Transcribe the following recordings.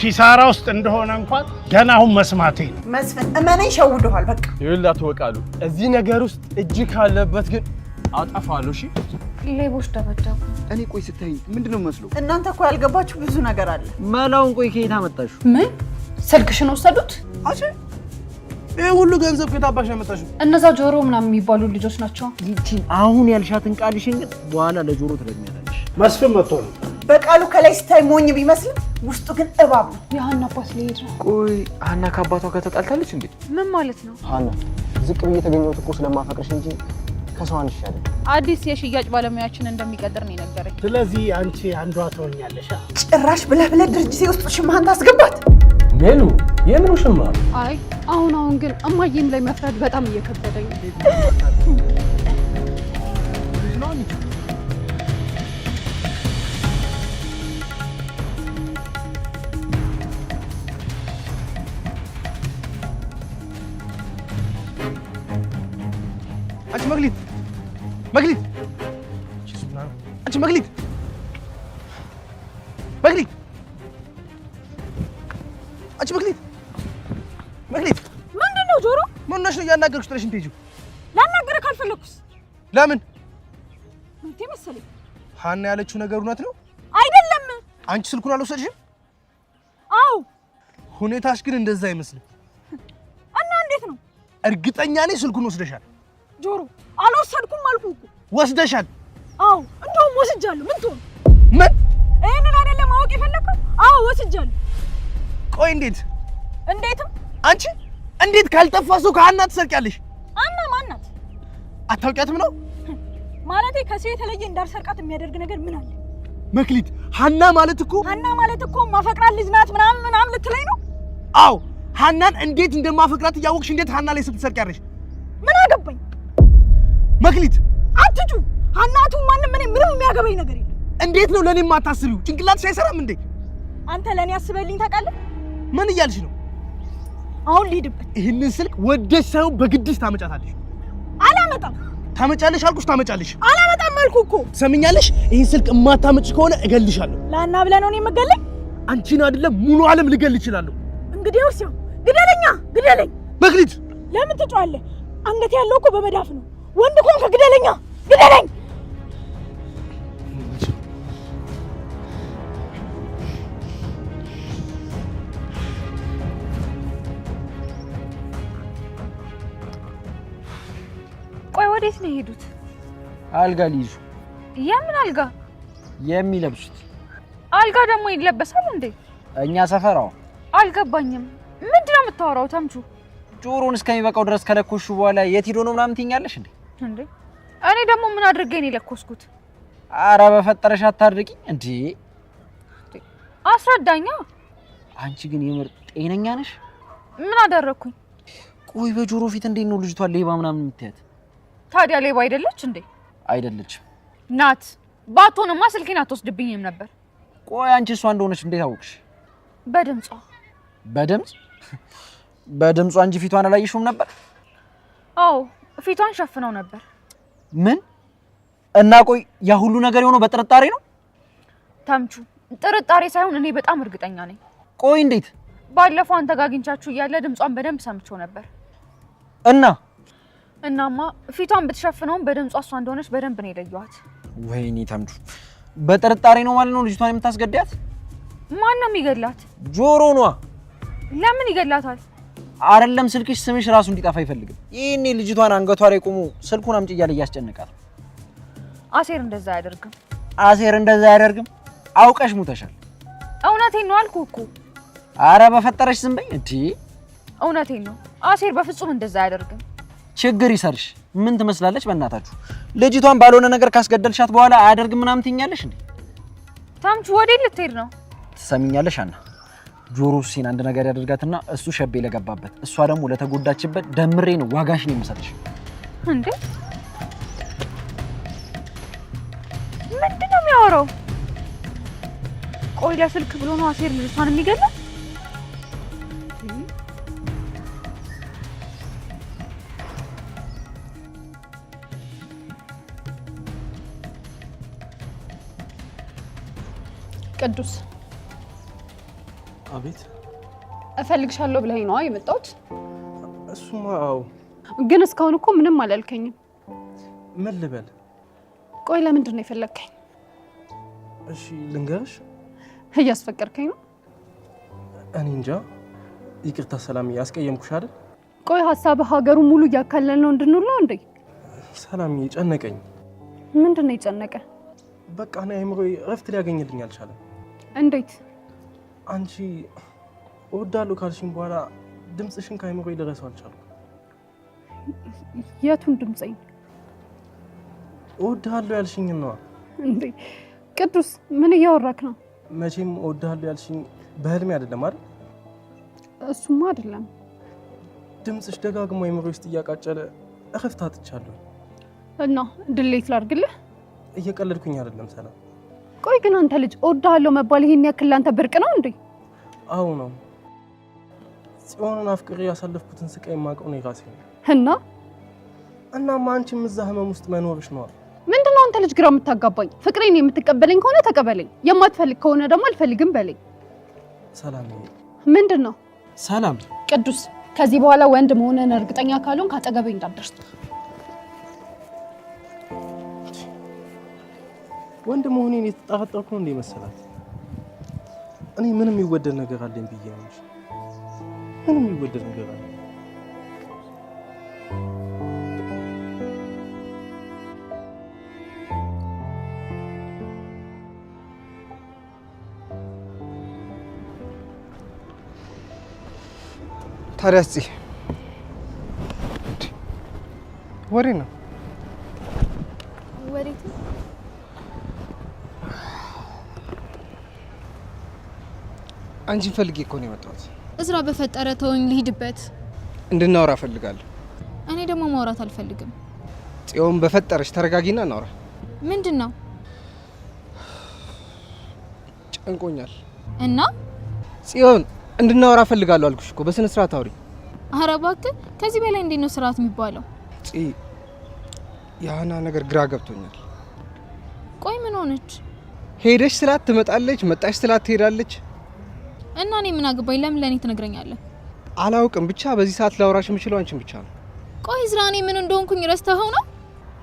ኪሳራ ውስጥ እንደሆነ እንኳን ገና አሁን መስማቴ ነው። መስፍን እመነኝ ሸውደዋል። በቃ ይኸውልህ ተወቃሉ እዚህ ነገር ውስጥ እጅ ካለበት ግን አጠፋለሁ። እሺ ሌቦች ደበደቡ። እኔ ቆይ ስታይ ምንድነው መስሎ? እናንተ እኮ ያልገባችሁ ብዙ ነገር አለ። መላውን ቆይ ከየት አመጣሽው? ምን ስልክሽን ወሰዱት? አሺ ይሄ ሁሉ ገንዘብ ከታባሽ ያመጣሽው? እነዛ ጆሮ ምናምን የሚባሉ ልጆች ናቸው። ይቺን አሁን ያልሻትን ቃልሽን ግን በኋላ ለጆሮ ትረግሚያለሽ። መስፍን መጥቶ ነው። በቃሉ ከላይ ስታይ ሞኝ ቢመስልም ውስጡ ግን እባብ ነው። የሀና አባት ሊሄድ ነው። ቆይ ሀና ከአባቷ ጋር ተጣልታለች እንዴ? ምን ማለት ነው? ሀና ዝቅ ብዬ የተገኘሁት እኮ ስለማፈቅርሽ እንጂ ከሰው አንሻለ። አዲስ የሽያጭ ባለሙያችን እንደሚቀጥር ነው የነገረኝ። ስለዚህ አንቺ አንዷ ትሆኛለሽ። ጭራሽ ብለህ ድርጅቴ ውስጥ ሽማህን ታስገባት። ሜሉ የምኑ ሽማ? አይ አሁን ግን እማዬም ላይ መፍረድ በጣም እየከበደኝ ነው። አንቺ መግሊት መግሊት አንቺ መግሊት መግሊት አንቺ መግሊት መግሊት ምንድነው ጆሮ? ምን ነሽ ነው ያናገርኩሽ? ጥለሽ እንትሄጂው ላናገረ ካልፈለኩስ? ለምን እንዴ መሰለኝ ሀና ያለችው ነገር እውነት ነው አይደለም? አንቺ ስልኩን አልወሰድሽም? አው ሁኔታሽ ግን እንደዛ አይመስልም። እና እንዴት ነው? እርግጠኛ ነኝ ስልኩን ወስደሻል። ጆሮ አልወሰድኩም አልኩህ እኮ። ወስደሻል? አው እንደውም ወስጃለሁ። ምን ትሆን? ምን? ይሄንን አይደለም ማወቅ የፈለከው? አው ወስጃለሁ። ቆይ እንዴት? እንዴትም አንቺ እንዴት ካልጠፋ ሰው ከሀና ትሰርቂያለሽ? አና ማናት? አታውቂያትም ነው? ማለቴ ከሴት የተለየ እንዳልሰርቃት የሚያደርግ ነገር ምን አለ? መክሊት ሀና ማለት እኮ ማፈቅራት ልጅ ናት ምናምን ልትለኝ ነው? አው ሀናን እንዴት እንደማፈቅራት እያወቅሽ እንዴት ሀና ላይ ስትሰርቂያለሽ? ምን አገባኝ? መክሊት አትጩ። ሀናቱ ምንም የሚያገባኝ ነገር የለም። እንዴት ነው ለኔ የማታስቢው? ጭንቅላትሽ አይሰራም እንዴ? አንተ ለኔ አስበልኝ ታውቃለህ? ምን እያልሽ ነው? አሁን ልሂድበት። ይህንን ስልክ ወደሽ ሳይሆን በግድሽ ታመጫታለሽ። አላመጣም። ታመጫለሽ አልኩሽ፣ ታመጫለሽ። አላመጣም አልኩህ እኮ። ሰምኛለሽ? ይህን ስልክ የማታመጭ ከሆነ እገልሻለሁ። ላና ብለህ ነው እኔ የምገልኝ? አንቺን አይደለም ሙሉ ዓለም ልገል እችላለሁ። እንግዲህ ወርሲው ግደለኝ። መክሊት ለምን ትጫዋለህ? አንገት ያለው እኮ በመዳፍ ነው። ወንድ ኮንክ ግደለኝ። ቆይ ወዴት ነው የሄዱት? አልጋ ሊይዙ። የምን አልጋ? የሚለብሱት አልጋ ደግሞ ይለበሳል እንዴ? እኛ ሰፈራው። አልገባኝም። ምንድነው የምታወራው ተምቹ? ጆሮን እስከሚበቃው ድረስ ከለኮሹ በኋላ የት ሄዶ ነው ምናምን ትይኛለሽ እንዴ? እንዴ እኔ ደግሞ ምን አድርጌ ነው የለኮስኩት? አረ በፈጠረሽ አታድርቂኝ እንዴ! አስረዳኛ። አንቺ ግን የምር ጤነኛ ነሽ? ምን አደረኩኝ? ቆይ በጆሮ ፊት እንዴት ነው ልጅቷ ሌባ ምናምን የምትያት? ታዲያ ሌባ አይደለች እንዴ? አይደለችም። ናት። ባትሆንማ ስልኬን አትወስድብኝም ነበር። ቆይ አንቺ እሷ እንደሆነች እንዴት አወቅሽ? በድምጿ። በድምጿ እንጂ ፊቷን አላየሽውም ነበር? አዎ ፊቷን ሸፍነው ነበር። ምን? እና ቆይ ያ ሁሉ ነገር የሆነው በጥርጣሬ ነው? ተምቹ ጥርጣሬ ሳይሆን እኔ በጣም እርግጠኛ ነኝ። ቆይ እንዴት? ባለፈው አንተ ጋር አግኝቻችሁ እያለ ድምጿን በደንብ ሰምቼው ነበር። እናማ ፊቷን ብትሸፍነውም በድምጿ እሷ እንደሆነች በደንብ ነው የለየኋት። ወይኔ ተምቹ በጥርጣሬ ነው ማለት ነው ልጅቷን የምታስገድያት? ማን ነው የሚገላት? ጆሮ ነዋ። ለምን ይገላታል? አይደለም ስልክሽ ስምሽ ራሱ እንዲጠፋ አይፈልግም። ይሄኔ ልጅቷን አንገቷ ላይ ቆሞ ስልኩን አምጪ እያለ እያስጨነቃት። አሴር እንደዛ አያደርግም። አሴር እንደዛ አያደርግም። አውቀሽ ሙተሻል። እውነቴን ነው አልኩህ እኮ። አረ በፈጠረሽ ዝም በይ እንዴ! እውነቴን ነው። አሴር በፍጹም እንደዛ አያደርግም። ችግር ይሰርሽ። ምን ትመስላለች በእናታችሁ? ልጅቷን ባልሆነ ነገር ካስገደልሻት በኋላ አያደርግም ምናምን ትኛለሽ እንዴ? ታምቹ ወዴት ልትሄድ ነው? ትሰሚኛለሽ አና ጆሮ ሲን አንድ ነገር ያደርጋትና እሱ ሸቤ ለገባበት እሷ ደግሞ ለተጎዳችበት ደምሬ ነው ዋጋሽን የምሰጥሽ። እንዴ ምንድነው የሚያወራው? ቆይ ለስልክ ብሎ ነው አሴር ልጅቷን የሚገላት? ቅዱስ አቤት። እፈልግሻለሁ ብለኸኝ ነው የመጣሁት? እሱማ አዎ። ግን እስካሁን እኮ ምንም አላልከኝም። ምን ልበል? ቆይ ለምንድን ነው የፈለግከኝ? እሺ ልንገርሽ። እያስፈቀድከኝ ነው? እኔ እንጃ። ይቅርታ ሰላምዬ፣ አስቀየምኩሽ አይደል? ቆይ ሀሳብህ ሀገሩን ሙሉ እያካለል ነው እንድንውል ነው እንዴ? ሰላምዬ ጨነቀኝ። ምንድን ነው የጨነቀ? በቃ እኔ አእምሮዬ እረፍት ሊያገኝልኝ አልቻለም። እንዴት? አንቺ እወዳለሁ ካልሽኝ በኋላ ድምፅሽን ከአእምሮዬ ልረሳው አልቻልኩም። የቱን ድምፅኝ? እወዳለሁ ያልሽኝ ነው እንዴ? ቅዱስ ምን እያወራክ ነው? መቼም እወዳለሁ ያልሽኝ በህልሜ አይደለም አይደል? እሱማ አይደለም። ድምፅሽ ደጋግሞ አእምሮዬ ውስጥ እያቃጨለ እረፍት አጥቻለሁ። እና ድሌት ላድርግልህ? እየቀለድኩኝ አይደለም ሰላም። ቆይ ግን አንተ ልጅ እወዳለሁ መባል ይሄን ያክል ላንተ ብርቅ ነው እንዴ? አዎ ነው። ጽዮንን አፍቅሬ ያሳለፍኩትን ስቃይ የማውቀው ነው ራሴ ነው። እናማ አንቺም እዛ ህመም ውስጥ መኖርሽ ነው። ምንድነው አንተ ልጅ ግራ የምታጋባኝ? ፍቅሬን የምትቀበለኝ ከሆነ ተቀበለኝ፣ የማትፈልግ ከሆነ ደግሞ አልፈልግም በለኝ። ሰላም ምንድነው? ሰላም ቅዱስ፣ ከዚህ በኋላ ወንድ መሆንህን እርግጠኛ ካልሆን ካጠገቤ እንዳትደርስ። ወንድ መሆኔን የተጠራጠርኩ ነው እንደ መሰላት። እኔ ምንም የሚወደድ ነገር አለኝ ብዬ ነው እንጂ ምንም የሚወደድ ነገር አለ። ታዲያስ ወሬ ነው? ወሬት አንቺን ፈልጌ እኮ ነው የመጣሁት። እዝራ በፈጠረ ተወኝ ልሂድበት። እንድናወራ ፈልጋለሁ። እኔ ደግሞ ማውራት አልፈልግም። ጽዮን በፈጠረሽ ተረጋጊና እናውራ። ምንድነው? ጨንቆኛል እና ጽዮን እንድናወራ ፈልጋለሁ አልኩሽ እኮ። በስነ ስርዓት አውሪ። ኧረ እባክህ ከዚህ በላይ እንዴት ነው ስርዓት የሚባለው? ያና ነገር ግራ ገብቶኛል። ቆይ ምን ሆነች? ሄደሽ ስላት ትመጣለች፣ መጣሽ ስላት ትሄዳለች። እና እኔ ምን አገባኝ? ለምን ለኔ ትነግረኛለህ? አላውቅም፣ ብቻ በዚህ ሰዓት ላውራሽ የምችለው አንቺን ብቻ ነው። ቆይ እዝራ እኔ ምን እንደሆንኩኝ ረስተኸው ነው?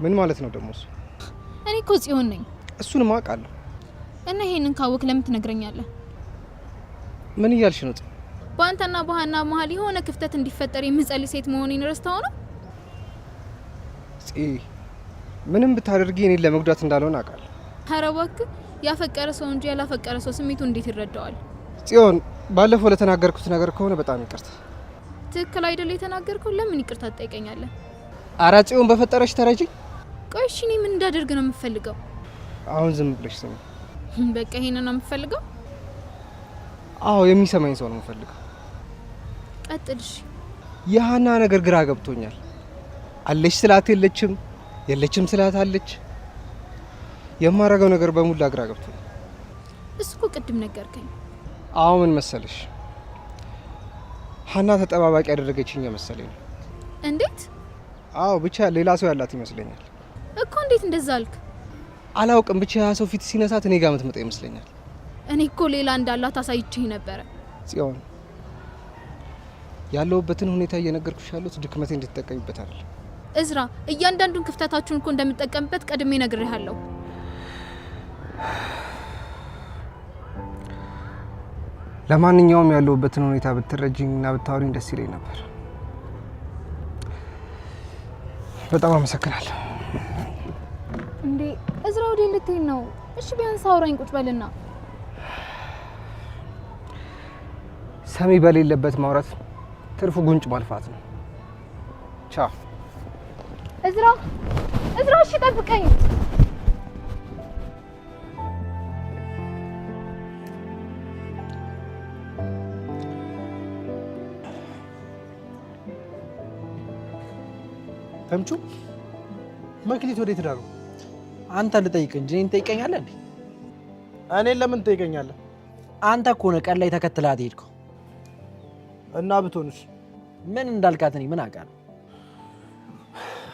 ምን ማለት ነው ደግሞ እሱ? እኔ እኮ ጽዮን ነኝ። እሱንም አውቃለሁ። እና ይሄንን ካወቅ ለምን ትነግረኛለህ? ምን እያልሽ ነው? በአንተና በሃና መሀል የሆነ ክፍተት እንዲፈጠር የምጸልይ ሴት መሆኔን ረስተኸው ነው? ምንም ብታደርጊ እኔን ለመጉዳት እንዳልሆነ አውቃለሁ። ኧረ እባክህ ያፈቀረ ሰው እንጂ ያላፈቀረ ሰው ስሜቱ እንዴት ይረዳዋል? ጽዮን ባለፈው ለተናገርኩት ነገር ከሆነ በጣም ይቅርታ። ትክክል አይደል የተናገርከው? ለምን ይቅርታ ትጠይቀኛለህ? ኧረ ጽዮን በፈጠረሽ ተረጂ። ቆይ እሺ እኔ ምን እንዳደርግ ነው የምፈልገው? አሁን ዝም ብለሽ ስሚ። በቃ ይሄንን ነው የምፈልገው? አዎ የሚሰማኝ ሰው ነው የምፈልገው። ቀጥል እሺ። የሃና ነገር ግራ ገብቶኛል። አለሽ ስላት የለችም፣ የለችም ስላት አለች። የማረገው ነገር በሙላ ግራ ገብቶኛል። እሱ እኮ ቅድም ነገርከኝ። አዎ ምን መሰለሽ፣ ሃና ተጠባባቂ ያደረገችኝ መሰለኝ። እንዴት? አዎ ብቻ ሌላ ሰው ያላት ይመስለኛል እኮ። እንዴት እንደዛ አልክ? አላውቅም፣ ብቻ ያ ሰው ፊት ሲነሳት እኔ ጋር የምትመጣ ይመስለኛል። እኔ እኮ ሌላ እንዳላት አሳይቼኝ ነበረ። ጽዮን ያለውበትን ሁኔታ እየነገርኩሽ ያሉት ድክመቴ እንድትጠቀሚበት አይደል። እዝራ እያንዳንዱን ክፍተታችሁን እኮ እንደምትጠቀምበት ቀድሜ ነግሬሃለሁ። ለማንኛውም ያለውበትን ሁኔታ ብትረጂኝና ብታወሪኝ ደስ ይለኝ ነበር። በጣም አመሰግናለሁ። እንዴ እዝራ ወዴ ልትሄድ ነው? እሺ ቢያንስ አውራኝ ቁጭ በልና። ሰሚ በሌለበት ማውራት ትርፉ ጉንጭ ማልፋት ነው። ቻው እዝራ። እዝራ እሺ ጠብቀኝ። ተምቹ መክሊት ወዴት ሄዳ ነው? አንተ ልጠይቅ እንጂ እኔን ትጠይቀኛለህ እንዴ? እኔን ለምን ትጠይቀኛለህ? አንተ እኮ ነው ቀን ላይ ተከትላት ሄድከው። እና ብትሆንስ? ምን እንዳልካት እኔ ምን አውቃለሁ?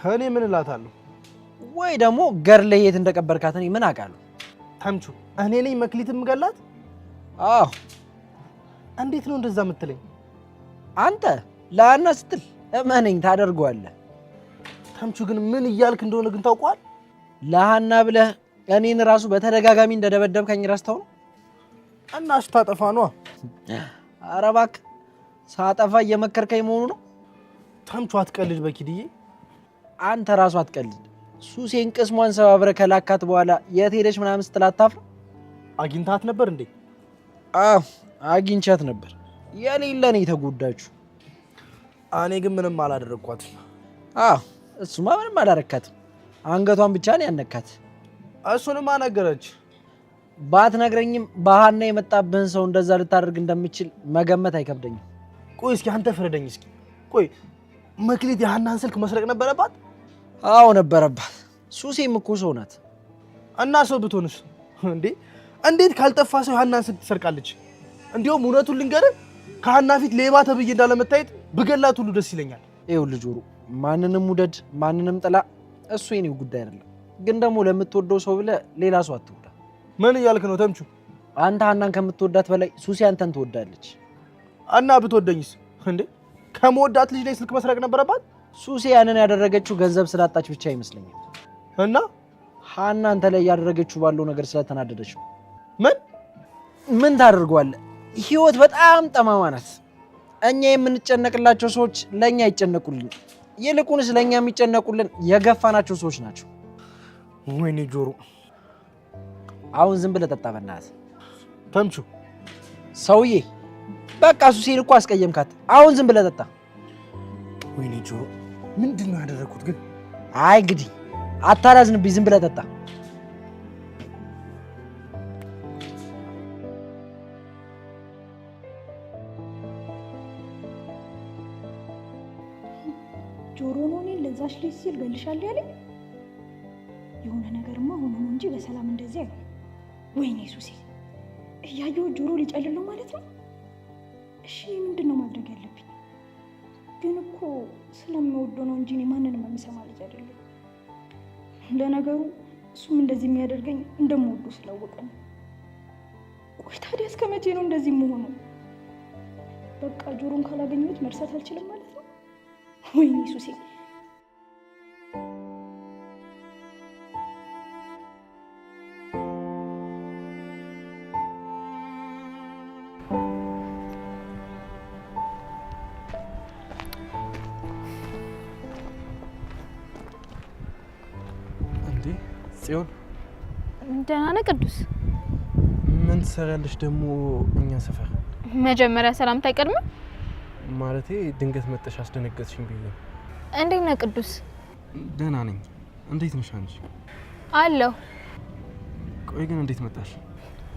እኔ ምን እላታለሁ? ወይ ደግሞ ገርለህ የት እንደቀበርካት እኔ ምን አውቃለሁ? ተምቹ እኔ ነኝ መክሊት የምገላት? አዎ እንዴት ነው እንደዛ የምትለኝ? አንተ ለሀና ስትል እመነኝ ታደርገዋለህ። ተምቹ ግን ምን እያልክ እንደሆነ ግን ታውቀዋል? ለሀና ብለህ እኔን ራሱ በተደጋጋሚ እንደደበደብከኝ ረስተው ነው? እና ስታጠፋ ነው። ኧረ እባክህ ሳጠፋ እየመከርከኝ መሆኑ ነው? ተምቹ አትቀልድ በኪድዬ። አንተ ራሱ አትቀልድ። ሱሴን ቅስሟን ሰባብረህ ከላካት በኋላ የት ሄደች ምናምን ስትል አታፍርም? አግኝታት ነበር እንዴ? አዎ አግኝቻት ነበር። የሌለ ነው የተጎዳችሁ። እኔ ግን ምንም አላደረኳትም። አዎ እሱማ ምንም አላረካትም። አንገቷን ብቻ ነው ያነካት። እሱንማ ነገረች። ባትነግረኝም በሀና የመጣብህን ሰው እንደዛ ልታደርግ እንደምችል መገመት አይከብደኝም። ቆይ እስኪ አንተ ፍረደኝ እስኪ። ቆይ መክሊት የሀናን ስልክ መስረቅ ነበረባት? አዎ ነበረባት። ሱሴም እኮ ሰው ናት። እና ሰው ብትሆንስ እንዴ? እንዴት ካልጠፋ ሰው የሀናን ስልክ ትሰርቃለች? እንዲያውም እውነቱን ልንገርህ ከሀና ፊት ሌባ ተብዬ እንዳለመታየት ብገላት ሁሉ ደስ ይለኛል። ይኸውልህ ጆሮ፣ ማንንም ውደድ ማንንም ጥላ እሱ የኔው ጉዳይ አይደለም። ግን ደግሞ ለምትወደው ሰው ብለህ ሌላ ሰው አትወዳ። ምን እያልክ ነው ተምቹ? አንተ ሀናን ከምትወዳት በላይ ሱሴ አንተን ትወዳለች። እና ብትወደኝስ እንዴ? ከመወዳት ልጅ ላይ ስልክ መስረቅ ነበረባት? ሱሴ ያንን ያደረገችው ገንዘብ ስላጣች ብቻ አይመስለኝም። እና ሀና አንተ ላይ ያደረገችው ባለው ነገር ስለተናደደች ነው። ምን ታደርገዋለህ? ህይወት በጣም ጠማማ ናት። እኛ የምንጨነቅላቸው ሰዎች ለኛ አይጨነቁልን። ይልቁንስ ለኛ የሚጨነቁልን የገፋናቸው ሰዎች ናቸው። ወይኔ ጆሮ፣ አሁን ዝም ብለህ ጠጣ በእናትህ። ተምቹ ሰውዬ፣ በቃ ሱሴን እኮ አስቀየምካት። አሁን ዝም ብለህ ጠጣ። ወይኔ ጆሮ፣ ምንድን ነው ያደረኩት ግን? አይ እንግዲህ አታላዝንብኝ፣ ዝም ብለህ ጠጣ። ጆሮ ነው እኔን ለዛች ልጅ ሲል ገልሻለሁ ያለኝ። የሆነ ነገርማ ሆኖ ነው እንጂ በሰላም እንደዚህ አይሆን። ወይኔ ሱሴ፣ እያየሁ ጆሮ ሊጨልለው ማለት ነው። እሺ ምንድን ነው ማድረግ ያለብኝ? ግን እኮ ስለምወደው ነው እንጂ እኔ ማንንም የምሰማ ልጅ አይደለም። ለነገሩ እሱም እንደዚህ የሚያደርገኝ እንደምወደው ስላወቀ ነው። ቆይ ታዲያ እስከ መቼ ነው እንደዚህ መሆኑ? በቃ ጆሮን ካላገኘሁት መርሳት አልችልም ማለት ነው። ወይኔ ሱሴ፣ እንዴ ጽዮን፣ ደህና ነህ ቅዱስ? ምን ትሰሪያለሽ ደግሞ እኛ ሰፈር? መጀመሪያ ሰላምታ አይቀድምም? ማለቴ ድንገት መጥተሽ አስደነገጥሽኝ ብዬ። እንዴት ነህ ቅዱስ? ደህና ነኝ። እንዴት ነሽ አንቺ? አለሁ። ቆይ ግን እንዴት መጣሽ?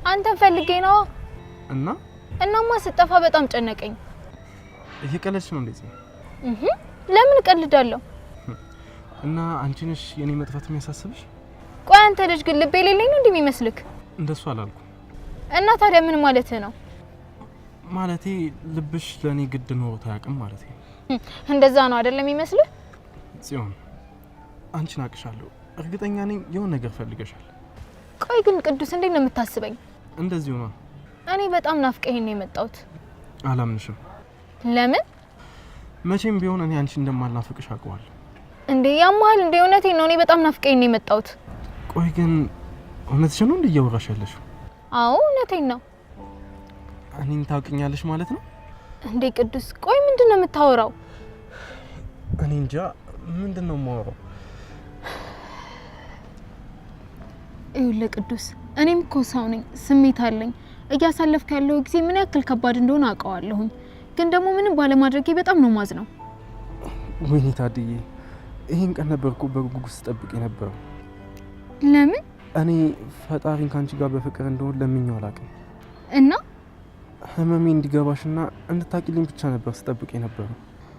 አንተን ፈልጌ ነው። እናማ ስጠፋ በጣም ጨነቀኝ። እየቀለድሽ ነው እንዴ? ለምን እቀልዳለሁ? እና አንቺ ነሽ የኔ መጥፋት የሚያሳስብሽ? ቆይ አንተ ልጅ ግን ልብ የሌለኝ ነው እንደሚመስልክ? እንደሱ አላልኩም። እና ታዲያ ምን ማለት ነው? ማለቴ ልብሽ ለኔ ግድ ነው ታያቅም ማለት ነው። እንደዛ ነው አይደለም የሚመስልህ? ጽዮን፣ አንቺን አቅሻለሁ። እርግጠኛ ነኝ የሆነ ነገር ፈልገሻል። ቆይ ግን ቅዱስ እንዴት ነው የምታስበኝ? እንደዚሁ ነው። እኔ በጣም ናፍቀኸኝ ነው የመጣሁት። አላምንሽም። ለምን? መቼም ቢሆን እኔ አንቺ እንደማልናፍቅሽ አውቀዋለሁ። እንዴ ያማል እንዴ? እውነቴን ነው። እኔ በጣም ናፍቀኸኝ ነው የመጣሁት። ቆይ ግን እውነትሽ ነው እንዴ እያወራሽ ያለሽው? አዎ እውነቴን ነው። እኔን ታውቂኛለሽ ማለት ነው እንዴ? ቅዱስ ቆይ ምንድነው የምታወራው? እኔ እንጃ ምንድነው የማወራው። ይኸውልህ ቅዱስ፣ እኔም እኮ ሰው ነኝ፣ ስሜት አለኝ። እያሳለፍክ ያለው ጊዜ ምን ያክል ከባድ እንደሆነ አውቀዋለሁኝ። ግን ደግሞ ምንም ባለማድረጌ በጣም ነው ማዝነው። ወይኔ ታድዬ፣ ይሄን ቀን ነበርኩ በጉጉት ስጠብቅ የነበረው። ለምን? እኔ ፈጣሪን ካንቺ ጋር በፍቅር እንደሆን ለምኜው አላውቅም። እና ህመሜ እንዲገባሽና እንድታቂልኝ ብቻ ነበር ስጠብቅ የነበረው።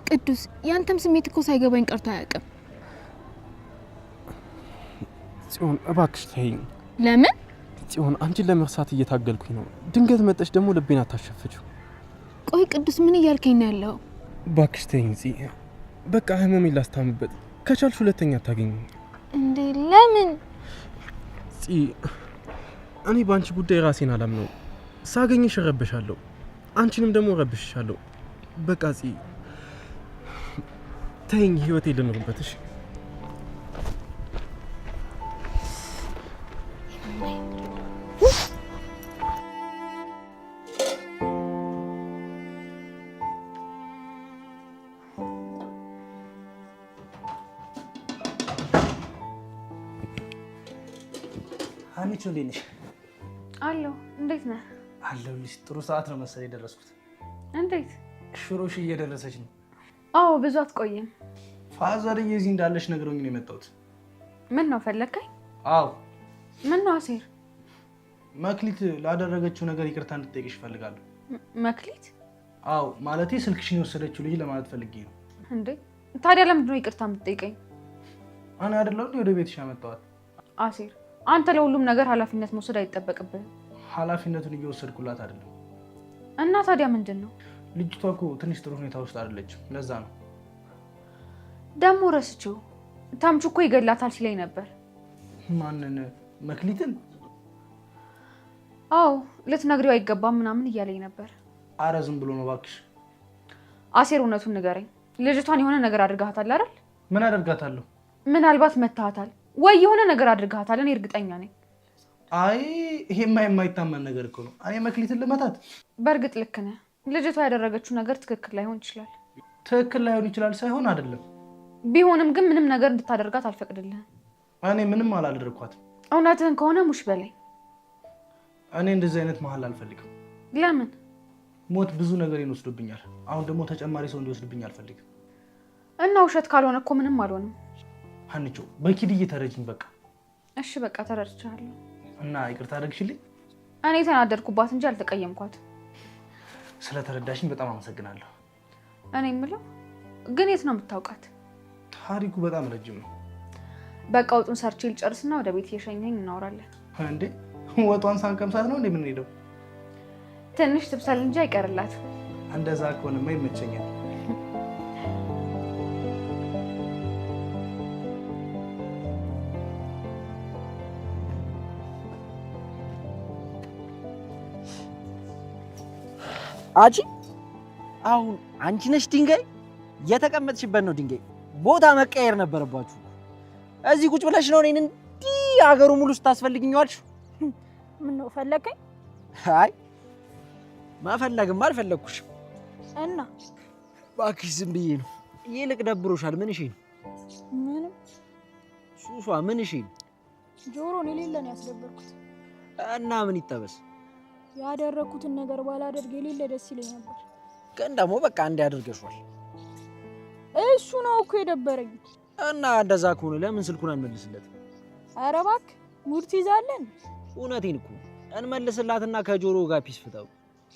ቅዱስ፣ ያንተም ስሜት እኮ ሳይገባኝ ቀርቶ አያውቅም። ጽዮን እባክሽ ተይኝ። ለምን? ጽዮን አንቺን ለመርሳት እየታገልኩኝ ነው። ድንገት መጠሽ ደግሞ ልቤን አታሸፍችው። ቆይ ቅዱስ ምን እያልከኝ ነው ያለው? እባክሽ ተይኝ ጽ በቃ ህመሜን ላስታምበት። ከቻልሽ ሁለተኛ አታገኙ እንዴ? ለምን? ጽ እኔ ባንቺ ጉዳይ ራሴን አላምነው። ሳገኝሽ እረበሻለሁ። አንቺንም ደግሞ ረብሽሻለሁ። በቃ ተይኝ፣ ህይወቴ ልኖርበት። እሺ አንቺ እንዴት ነሽ? አለሁ። እንዴት ነህ? አለሁልሽ። ጥሩ ሰዓት ነው መሰለኝ የደረስኩት። እንዴት? ሽሮሽ እየደረሰች ነው። አዎ፣ ብዙ አትቆይም። ፋዘርዬ እዚህ እንዳለሽ ነግሮኝ ነው የመጣሁት። ምን ነው ፈለግከኝ? አዎ። ምን ነው አሴር? መክሊት ላደረገችው ነገር ይቅርታ እንድትጠይቅሽ እፈልጋለሁ። መክሊት? አዎ፣ ማለቴ ስልክሽን የወሰደችው ልጅ ለማለት ፈልጌ ነው። እንዴ ታዲያ ለምንድን ነው ይቅርታ የምትጠይቀኝ? እኔ አይደለሁ እንዴ ወደ ቤትሽ ያመጣኋት? አሴር፣ አንተ ለሁሉም ነገር ኃላፊነት መውሰድ አይጠበቅብህም። ኃላፊነቱን እየወሰድኩላት አይደለም። እና ታዲያ ምንድን ነው? ልጅቷ እኮ ትንሽ ጥሩ ሁኔታ ውስጥ አይደለችም። ለዛ ነው። ደግሞ ረስቼው ታምቹ እኮ ይገላታል ሲለኝ ነበር። ማንን? መክሊትን? አዎ፣ ልትነግሪው አይገባም ምናምን እያለኝ ነበር። አረ ዝም ብሎ ነው እባክሽ። አሴር፣ እውነቱን ንገረኝ። ልጅቷን የሆነ ነገር አድርጋታል አይደል? ምን አደርጋታለሁ? ምናልባት መታሃታል ወይ የሆነ ነገር አድርጋታል። እኔ እርግጠኛ ነኝ። አይ ይሄማ የማይታመን ነገር እኮ ነው። እኔ መክሊትን ልመታት? በእርግጥ ልክ ነህ። ልጅቷ ያደረገችው ነገር ትክክል ላይሆን ይችላል። ትክክል ላይሆን ይችላል ሳይሆን አይደለም። ቢሆንም ግን ምንም ነገር እንድታደርጋት አልፈቅድልህም። እኔ ምንም አላደረኳትም። እውነትህን ከሆነ ሙሽ በለኝ። እኔ እንደዚህ አይነት መሀል አልፈልግም። ለምን? ሞት ብዙ ነገር ይወስዱብኛል። አሁን ደግሞ ተጨማሪ ሰው እንዲወስድብኝ አልፈልግም። እና ውሸት ካልሆነ እኮ ምንም አልሆንም። ሀንቾ በኪድዬ ተረጅኝ በቃ። እሺ በቃ ተረድቻለሁ። እና ይቅርታ አደረግሽልኝ? እኔ ተናደድኩባት እንጂ አልተቀየምኳት። ስለተረዳሽኝ በጣም አመሰግናለሁ። እኔ የምለው ግን የት ነው የምታውቃት? ታሪኩ በጣም ረጅም ነው። በቃ ወጡን ሰርቼ ልጨርስና ወደ ቤት እየሸኘኝ እናወራለን። እንዴ ወጧን ሳንቀምሳት ነው እንዴ የምንሄደው? ትንሽ ትብሰል እንጂ አይቀርላት። እንደዛ ከሆነማ ይመቸኛል። አጂ አሁን አንቺ ነሽ ድንጋይ? የተቀመጥሽበት ነው ድንጋይ። ቦታ መቀየር ነበረባችሁ። እዚህ ቁጭ ብለሽ ነው እኔን እንዲህ አገሩ ሙሉ ስታስፈልግኝ ዋልሽ። ምን ነው ፈለከኝ? አይ ማፈለግም አልፈለግኩሽም። እና እባክሽ ዝም ብዬ ነው። ይልቅ ደብሮሻል። ምን እሺ ነው? ምንም ሱሷ ምን እሺ ነው? ጆሮን የሌለ ነው ያስደበርኩት። እና ምን ይጠበስ? ያደረኩትን ነገር ባላደርግ የሌለ ደስ ይለኝ ነበር። ግን ደግሞ በቃ እንደ ያደርገሻል። እሱ ነው እኮ የደበረኝ። እና እንደዛ ከሆነ ለምን ስልኩን አንመልስለት? ኧረ እባክህ ሙድ ትይዛለን። እውነቴን እኮ እንመልስላትና ከጆሮ ጋር ፒስ ፍጠው።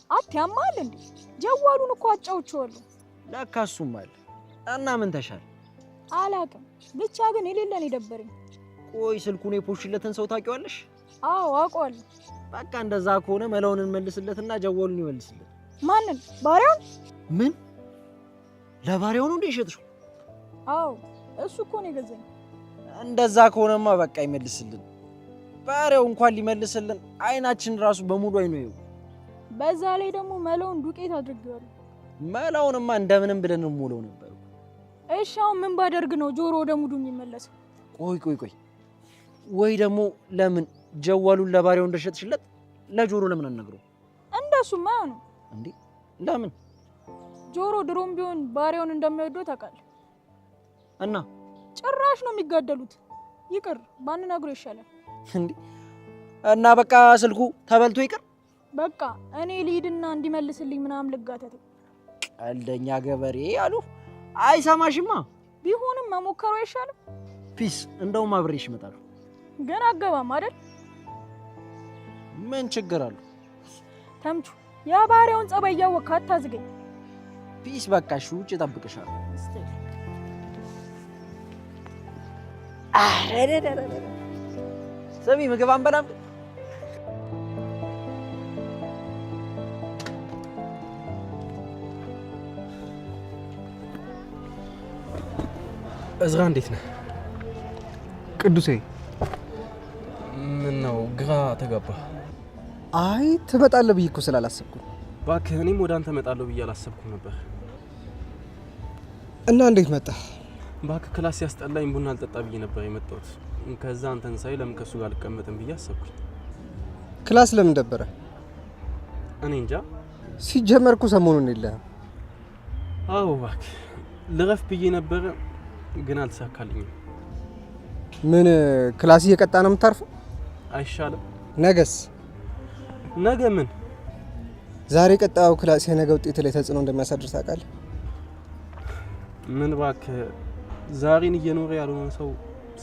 አትያማል እንዴ? ጀዋሉን እኮ አጫውቼዋለሁ። ለካ እሱም አለ። እና ምን ተሻለ? አላውቅም፣ ብቻ ግን የሌለ ነው የደበረኝ። ቆይ ስልኩን የፖሽለትን ሰው ታውቂዋለሽ? አዎ አውቀዋለሁ። በቃ እንደዛ ከሆነ መላውን እንመልስለትና ጀዋሉን ይመልስለት። ማንን? ባሪያውን? ምን ለባሪያው ነው እንደ ይሸጥሽው? አዎ እሱ እኮ ነው የገዛኝ። እንደዛ ከሆነማ በቃ ይመልስልን። ባሪያው እንኳን ሊመልስልን አይናችን ራሱ በሙሉ አይኑ ይው። በዛ ላይ ደግሞ መላውን ዱቄት አድርጌዋለሁ። መላውንማ እንደምንም ብለን እንሞለው ነበር። እሺ አሁን ምን ባደርግ ነው ጆሮ ወደ ሙዱ የሚመለሰው? ቆይ ወይ ደግሞ ለምን ጀዋሉን ለባሪያው እንደሸጥሽለት ለጆሮ ለምን አንነግረው? እንደሱማ ነው እንዴ? ለምን? ጆሮ ድሮም ቢሆን ባሪያውን እንደሚወደው ታውቃለህ። እና ጭራሽ ነው የሚጋደሉት። ይቅር ባንነግረው ይሻላል። እንዴ? እና በቃ ስልኩ ተበልቶ ይቅር። በቃ እኔ ልሂድና እንዲመልስልኝ ምናምን ልጋተት። ቀልደኛ ገበሬ አሉ። አይሰማሽማ። ቢሆንም መሞከሩ አይሻልም? ፒስ እንደውም አብሬሽ እመጣለሁ። ግን አገባም አይደል? ምን ችግር አለው? ተምቹ የባሪያውን ጸባይ እያወቅህ አታዝገኝ። ፒስ በቃ እሺ፣ ውጭ እጠብቅሻለሁ። ስሚ ምግብ አንበላም? እዝራ እንዴት ነህ? ቅዱሴ ምን ነው ግራ ተጋባ? አይ ትመጣለህ ብዬ እኮ ስላላሰብኩ። እባክህ እኔም ወደ አንተ እመጣለሁ ብዬ አላሰብኩም ነበር። እና እንዴት መጣ? እባክህ ክላስ ያስጠላኝ ቡና አልጠጣ ብዬ ነበር የመጣሁት። ከዛ አንተን ሳይ ለምን ከሱ ጋር አልቀመጥም ብዬ አሰብኩኝ። ክላስ ለምን ደበረ? እኔ እንጃ። ሲጀመር እኮ ሰሞኑን የለህም። አዎ እባክህ ልረፍ ብዬ ነበር ግን አልተሳካልኝም። ምን ክላስ እየቀጣ ነው የምታርፈው? አይሻልም? ነገስ? ነገ ምን? ዛሬ ቀጣው ክላስ የነገ ውጤት ላይ ተጽዕኖ እንደሚያሳድር ታውቃለህ? ምን እባክህ ዛሬን እየኖረ ያልሆነ ሰው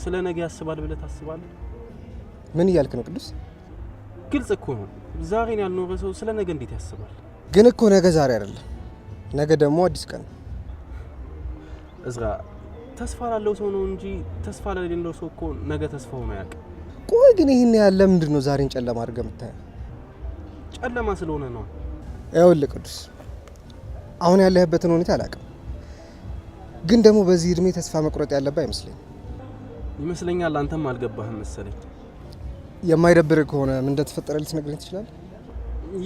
ስለ ነገ ያስባል ብለህ ታስባለህ? ምን እያልክ ነው ቅዱስ? ግልጽ እኮ ነው። ዛሬን ያልኖረ ሰው ስለ ነገ እንዴት ያስባል? ግን እኮ ነገ ዛሬ አይደለም። ነገ ደግሞ አዲስ ቀን ነው። እዝራ ተስፋ ላለው ሰው ነው እንጂ ተስፋ ለሌለው ሰው እኮ ነገ ተስፋው ነው ያውቅ። ቆይ ግን ይሄን ያለ ምንድን ነው ዛሬን ጨለማ አድርገህ የምታየው? ጨለማ ስለሆነ ነው። ይኸውልህ ቅዱስ አሁን ያለህበትን ሁኔታ አላውቅም፣ ግን ደግሞ በዚህ እድሜ ተስፋ መቁረጥ ያለብህ አይመስለኝም። ይመስለኛል አንተም አልገባህም መሰለኝ። የማይደብርህ ከሆነ ምን እንደተፈጠረ ልትነግረኝ ትችላለህ?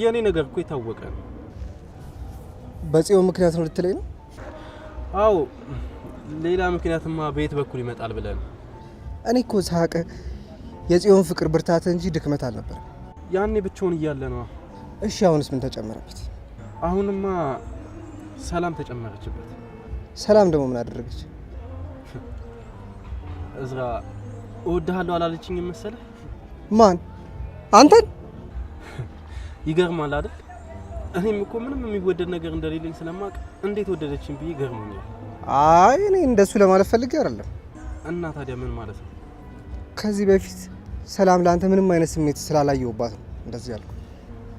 የኔ ነገር እኮ የታወቀ ነው። በጽዮን ምክንያት ነው ልትለኝ ነው? አዎ ሌላ ምክንያትማ በየት በኩል ይመጣል ብለህ ነው? እኔ እኮ ሳቀ የጽዮን ፍቅር ብርታት እንጂ ድክመት አልነበረም። ያኔ ብቻውን እያለ ነው። እሺ አሁንስ ምን ተጨመረበት? አሁንማ ሰላም ተጨመረችበት። ሰላም ደግሞ ምን አደረገች? እዝራ እወድሃለሁ አላለችኝም መሰለህ? ማን? አንተን? ይገርማል አይደል? እኔም እኮ ምንም የሚወደድ ነገር እንደሌለኝ ስለማውቅ እንዴት ወደደችኝ ብዬ ገርሞኛል። አይ እኔ እንደሱ ለማለት ፈልጌ አይደለም። እና ታዲያ ምን ማለት ነው? ከዚህ በፊት ሰላም ለአንተ ምንም አይነት ስሜት ስላላየሁባት ነው እንደዚህ ያልኩ።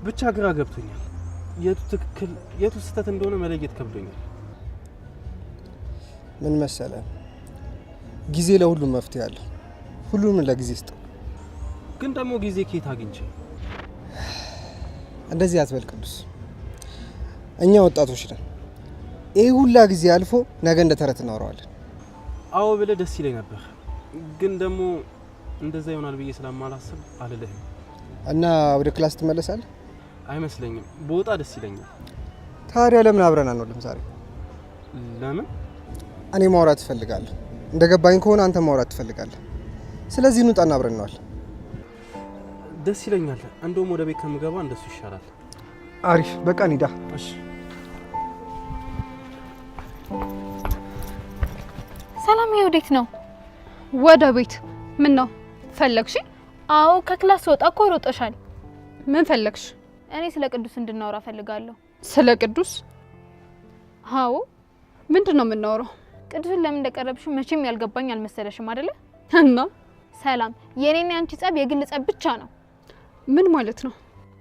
ብቻ ግራ ገብቶኛል። የቱ ትክክል የቱ ስህተት እንደሆነ መለየት ከብዶኛል። ምን መሰለህ፣ ጊዜ ለሁሉም መፍትሄ አለ። ሁሉንም ለጊዜ ስጠው። ግን ደግሞ ጊዜ ከየት አግኝቼ? እንደዚህ አትበል ቅዱስ። እኛ ወጣቶች ነን። ይሄ ሁላ ጊዜ አልፎ ነገ እንደ ተረት እናወራዋለን። አዎ ብለህ ደስ ይለኝ ነበር፣ ግን ደግሞ እንደዛ ይሆናል ብዬ ስለማላስብ አልልህም። እና ወደ ክላስ ትመለሳለህ? አይመስለኝም። በወጣ ደስ ይለኛል። ታዲያ ለምን አብረን አንወልም ዛሬ? ለምን? እኔ ማውራት እፈልጋለሁ። እንደገባኝ ከሆነ አንተ ማውራት ትፈልጋለህ። ስለዚህ እንውጣና አብረን እንዋል። ደስ ይለኛል። እንደውም ወደ ቤት ከምገባ እንደሱ ይሻላል። አሪፍ፣ በቃ እንሂዳ። እሺ። ሰላም ወዴት ነው? ወደ ቤት። ምን ነው ፈለግሽ? አዎ ከክላስ ወጣ እኮ ሮጠሻል። ምን ፈለግሽ? እኔ ስለ ቅዱስ እንድናወራ ፈልጋለሁ። ስለ ቅዱስ? አዎ ምንድን ነው የምናወራው? ቅዱስን ለምን እንደቀረብሽ መቼም ያልገባኝ አልመሰለሽም አይደለ? እና ሰላም የኔና አንቺ ጸብ የግል ጸብ ብቻ ነው። ምን ማለት ነው?